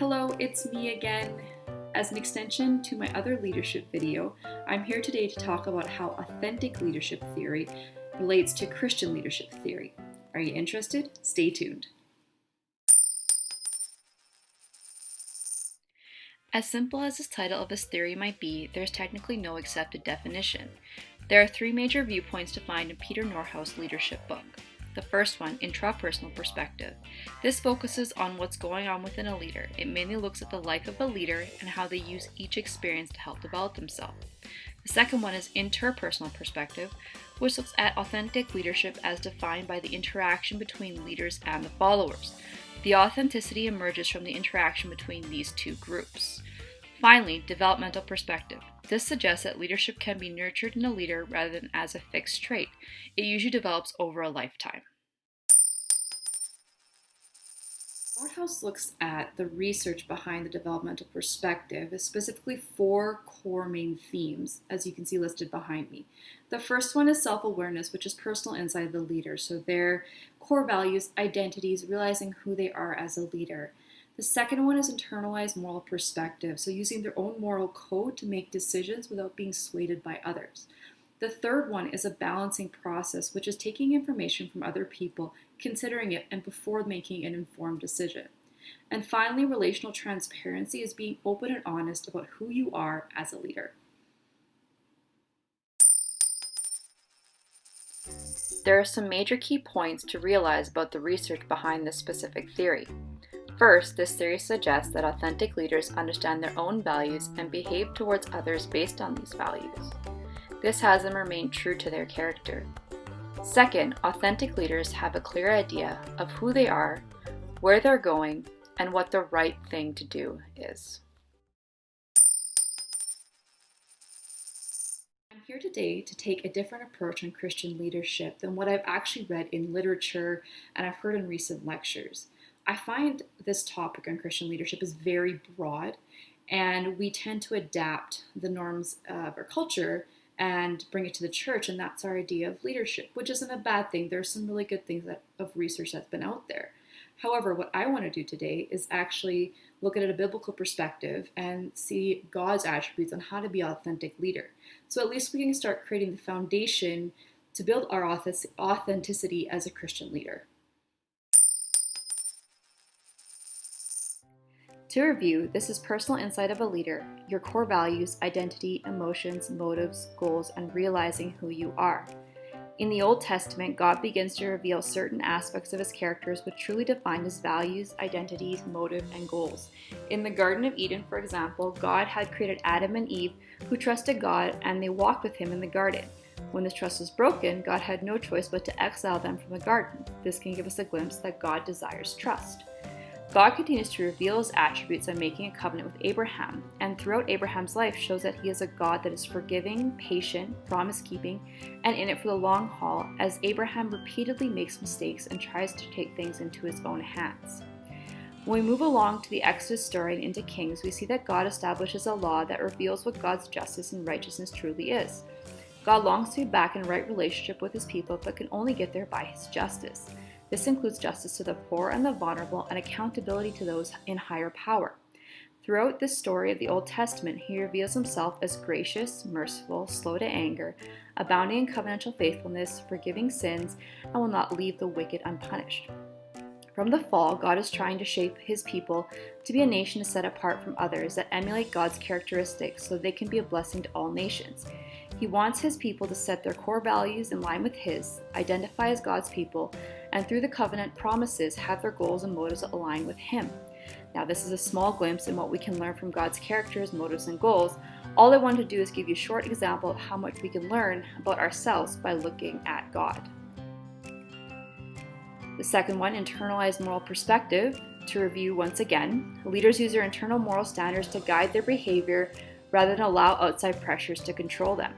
Hello, it's me again. As an extension to my other leadership video, I'm here today to talk about how authentic leadership theory relates to Christian leadership theory. Are you interested? Stay tuned. As simple as this title of this theory might be, there's technically no accepted definition. There are three major viewpoints defined in Peter Northouse's leadership book. The first one, intrapersonal perspective. This focuses on what's going on within a leader. It mainly looks at the life of a leader and how they use each experience to help develop themselves. The second one is interpersonal perspective, which looks at authentic leadership as defined by the interaction between leaders and the followers. The authenticity emerges from the interaction between these two groups. Finally, developmental perspective. This suggests that leadership can be nurtured in a leader rather than as a fixed trait. It usually develops over a lifetime. NORTHOUSE looks at the research behind the developmental perspective, specifically four core main themes, as you can see listed behind me. The first one is self-awareness, which is personal insight of the leader, so their core values, identities, realizing who they are as a leader. The second one is internalized moral perspective, so using their own moral code to make decisions without being swayed by others. The third one is a balancing process, which is taking information from other people, considering it, and before making an informed decision. And finally, relational transparency is being open and honest about who you are as a leader. There are some major key points to realize about the research behind this specific theory. First, this theory suggests that authentic leaders understand their own values and behave towards others based on these values. This has them remain true to their character. Second, authentic leaders have a clear idea of who they are, where they're going, and what the right thing to do is. I'm here today to take a different approach on Christian leadership than what I've actually read in literature and I've heard in recent lectures. I find this topic on Christian leadership is very broad, and we tend to adapt the norms of our culture and bring it to the church, and that's our idea of leadership, which isn't a bad thing. There's some really good things of research that's been out there. However, what I want to do today is actually look at it a biblical perspective and see God's attributes on how to be an authentic leader. So at least we can start creating the foundation to build our authenticity as a Christian leader. To review, this is personal insight of a leader, your core values, identity, emotions, motives, goals, and realizing who you are. In the Old Testament, God begins to reveal certain aspects of his characters which truly define his values, identities, motive, and goals. In the Garden of Eden, for example, God had created Adam and Eve who trusted God and they walked with him in the garden. When this trust was broken, God had no choice but to exile them from the garden. This can give us a glimpse that God desires trust. God continues to reveal his attributes by making a covenant with Abraham, and throughout Abraham's life shows that he is a God that is forgiving, patient, promise-keeping, and in it for the long haul, as Abraham repeatedly makes mistakes and tries to take things into his own hands. When we move along to the Exodus story and into Kings, we see that God establishes a law that reveals what God's justice and righteousness truly is. God longs to be back in right relationship with his people, but can only get there by his justice. This includes justice to the poor and the vulnerable and accountability to those in higher power. Throughout this story of the Old Testament, he reveals himself as gracious, merciful, slow to anger, abounding in covenantal faithfulness, forgiving sins, and will not leave the wicked unpunished. From the fall, God is trying to shape his people to be a nation set apart from others that emulate God's characteristics so they can be a blessing to all nations. He wants his people to set their core values in line with his, identify as God's people, and through the covenant promises have their goals and motives align with him. Now, this is a small glimpse in what we can learn from God's characters, motives, and goals. All I want to do is give you a short example of how much we can learn about ourselves by looking at God. The second one, internalized moral perspective. To review once again, leaders use their internal moral standards to guide their behavior rather than allow outside pressures to control them.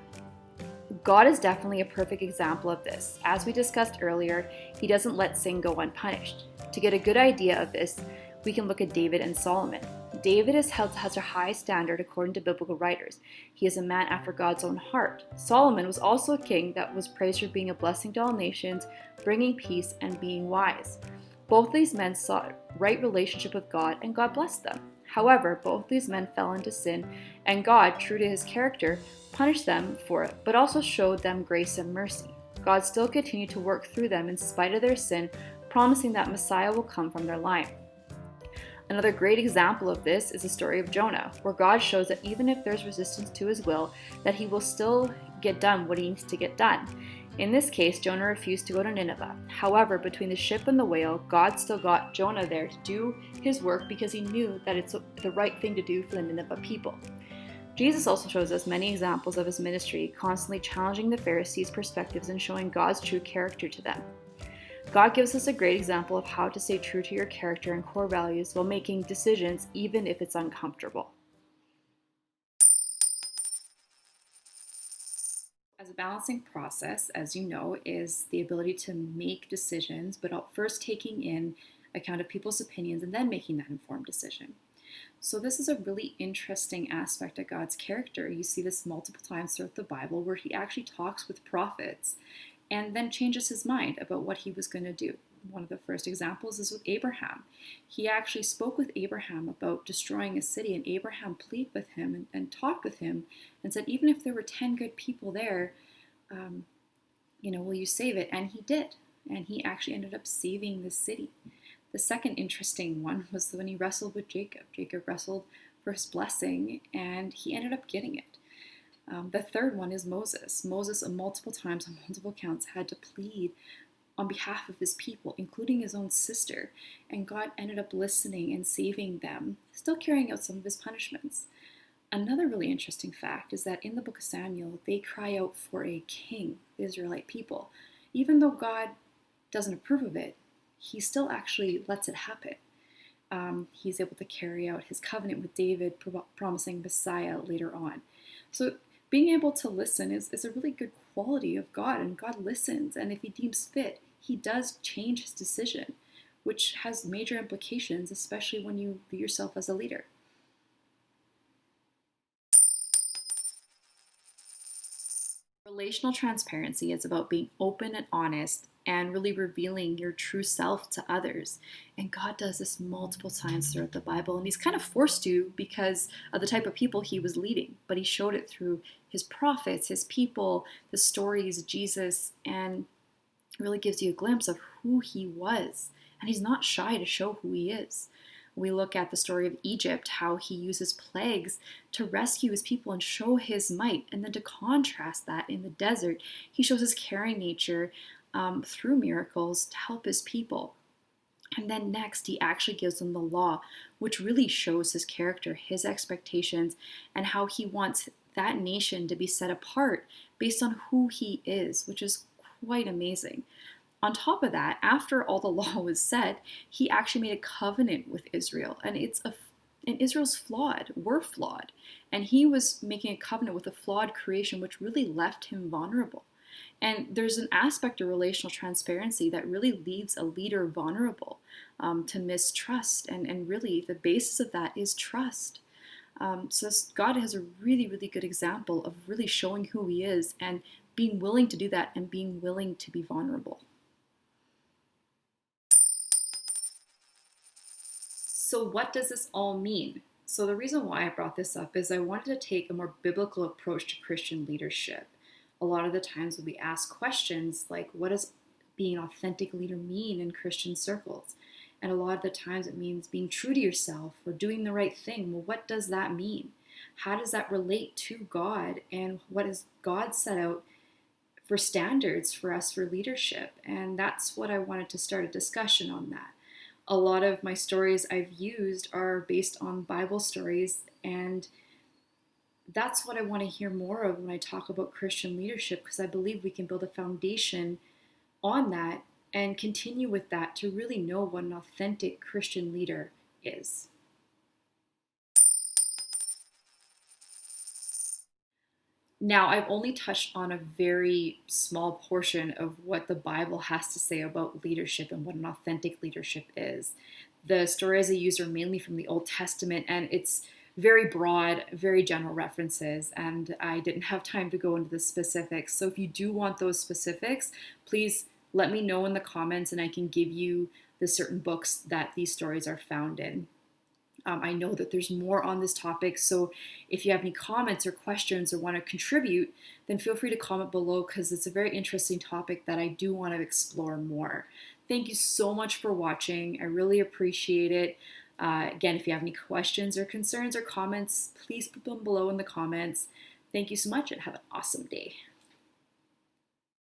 God is definitely a perfect example of this. As we discussed earlier, he doesn't let sin go unpunished. To get a good idea of this, we can look at David and Solomon. David is held to such a high standard according to biblical writers. He is a man after God's own heart. Solomon was also a king that was praised for being a blessing to all nations, bringing peace, and being wise. Both these men sought right relationship with God, and God blessed them. However, both these men fell into sin, and God, true to his character, punished them for it, but also showed them grace and mercy. God still continued to work through them in spite of their sin, promising that Messiah will come from their line. Another great example of this is the story of Jonah, where God shows that even if there's resistance to his will, that he will still get done what he needs to get done. In this case, Jonah refused to go to Nineveh. However, between the ship and the whale, God still got Jonah there to do his work because he knew that it's the right thing to do for the Nineveh people. Jesus also shows us many examples of his ministry, constantly challenging the Pharisees' perspectives and showing God's true character to them. God gives us a great example of how to stay true to your character and core values while making decisions even if it's uncomfortable. As a balancing process, as you know, is the ability to make decisions, but first taking in account of people's opinions and then making that informed decision. So this is a really interesting aspect of God's character. You see this multiple times throughout the Bible where he actually talks with prophets and then changes his mind about what he was going to do. One of the first examples is with Abraham. He actually spoke with Abraham about destroying a city, and Abraham pleaded with him and talked with him and said, even if there were 10 good people there, will you save it? And he did. And he actually ended up saving the city. The second interesting one was when he wrestled with Jacob. Jacob wrestled for his blessing, and he ended up getting it. The third one is Moses. Moses, multiple times on multiple counts, had to plead on behalf of his people, including his own sister, and God ended up listening and saving them, still carrying out some of his punishments. Another really interesting fact is that in the book of Samuel, they cry out for a king, the Israelite people. Even though God doesn't approve of it, he still actually lets it happen. He's able to carry out his covenant with David, promising Messiah later on. So being able to listen is a really good quality of God, and God listens, and if he deems fit, he does change his decision, which has major implications, especially when you view yourself as a leader. Relational transparency is about being open and honest and really revealing your true self to others. And God does this multiple times throughout the Bible, and he's kind of forced to because of the type of people he was leading. But he showed it through his prophets, his people, the stories, Jesus, and really gives you a glimpse of who he was. And he's not shy to show who he is. We look at the story of Egypt, how he uses plagues to rescue his people and show his might. And then to contrast that in the desert, he shows his caring nature through miracles to help his people. And then next, he actually gives them the law, which really shows his character, his expectations, and how he wants that nation to be set apart based on who he is, which is quite amazing. On top of that, after all the law was said, he actually made a covenant with Israel, and Israel's flawed. We're flawed, and he was making a covenant with a flawed creation, which really left him vulnerable. And there's an aspect of relational transparency that really leaves a leader vulnerable to mistrust, and really the basis of that is trust. So God has a really, really good example of really showing who he is and being willing to do that and being willing to be vulnerable. So what does this all mean? So the reason why I brought this up is I wanted to take a more biblical approach to Christian leadership. A lot of the times when we ask questions like, what does being an authentic leader mean in Christian circles? And a lot of the times it means being true to yourself or doing the right thing. Well, what does that mean? How does that relate to God? And what has God set out for standards for us for leadership? And that's what I wanted to start a discussion on that. A lot of my stories I've used are based on Bible stories, and that's what I want to hear more of when I talk about Christian leadership, because I believe we can build a foundation on that and continue with that to really know what an authentic Christian leader is. Now, I've only touched on a very small portion of what the Bible has to say about leadership and what an authentic leadership is. The stories I use are mainly from the Old Testament, and it's very broad, very general references, and I didn't have time to go into the specifics. So if you do want those specifics, please let me know in the comments and I can give you the certain books that these stories are found in. I know that there's more on this topic, so if you have any comments or questions or want to contribute, then feel free to comment below, because it's a very interesting topic that I do want to explore more. Thank you so much for watching. I really appreciate it. Again, if you have any questions or concerns or comments, please put them below in the comments. Thank you so much and have an awesome day.